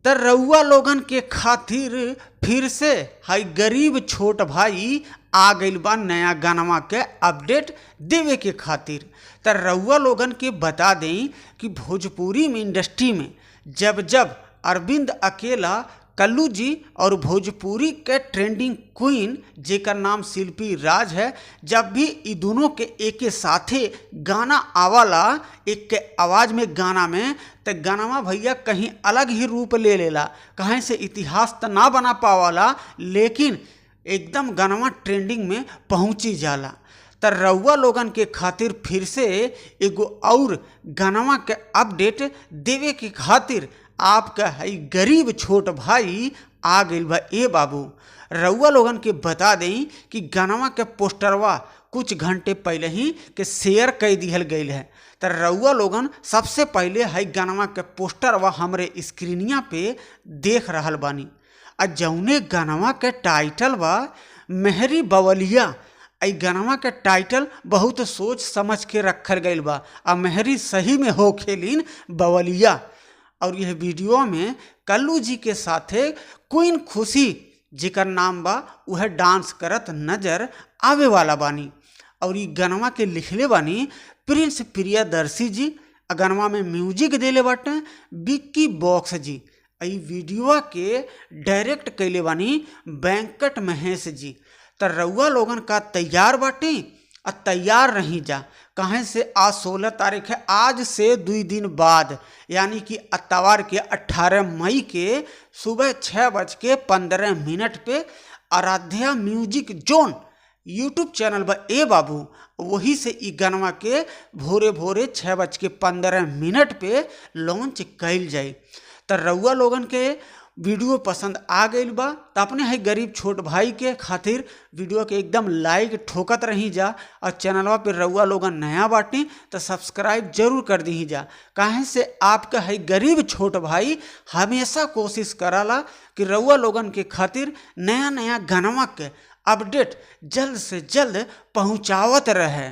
त रउआ लोगन के खातिर फिर से हाई गरीब छोट भाई आ गइल बा नया गानवा के अपडेट देवे के खातिर। त रउआ लोगन के बता दें कि भोजपुरी में इंडस्ट्री में जब जब अरविंद अकेला, कल्लू जी और भोजपुरी के ट्रेंडिंग क्वीन जेकर नाम शिल्पी राज है, जब भी इ दोनों के एक साथे गाना आवाला एक के आवाज़ में गाना में, तो गानावा भैया कहीं अलग ही रूप ले लेला। कहीं से इतिहास तो ना बना पावाला, लेकिन एकदम गानावा ट्रेंडिंग में पहुंची जाला। त रउआ लोगन के खातिर फिर से एगो और गानावा के अपडेट देवे के खातिर आपका है गरीब छोट भाई आ गइल बा। ए बाबू, रउआ लोगन के बता दें कि गानवा के पोस्टरवा कुछ घंटे पहले ही के शेयर कर दिहल गइल है। तो रउआ लोगन सबसे पहले है गानवा के पोस्टरवा हमरे स्क्रीनिया पे देख रहल बानी। आ जौने गानवा के टाइटल बा मेहरी बवलिया, आई गानवा के टाइटल बहुत सोच समझ के रखल गइल बा। आ मेहरी सही में हो खेलिन बवलिया। और यह वीडियो में कल्लू जी के साथे क्वीन खुशी जिकर नाम बा वह डांस करत नजर आवे वाला बानी। और ये गनवा के लिखले बानी प्रिंस प्रियदर्शी जी। गनवा में म्यूजिक देले बाटे विक्की बॉक्स जी। ई वीडियो के डायरेक्ट कैले बानी वेंकट महेश जी। तो रउआ लोगन का तैयार बाटे और तैयार रही जा। कहें से आज 16 तारीख है, आज से 2 दिन बाद यानी कि इतवार के 18 मई के सुबह 6:15 पे आराध्या म्यूजिक जोन यूट्यूब चैनल बा। ए बाबू, वही से ई गानवा के भोरे भोरे 6:15 पे लॉन्च कैल जाए। तो रउआ लोगन के वीडियो पसंद आ गई बा तो अपने है गरीब छोट भाई के खातिर वीडियो के एकदम लाइक ठोकत रही जा। और चैनलवा पे रउआ लोगन नया बाटे तो सब्सक्राइब जरूर कर दी जा। काहे से आपका है गरीब छोट भाई हमेशा कोशिश कराला कि रउआ लोगन के खातिर नया नया गानवा के अपडेट जल्द से जल्द पहुँचावत रहे।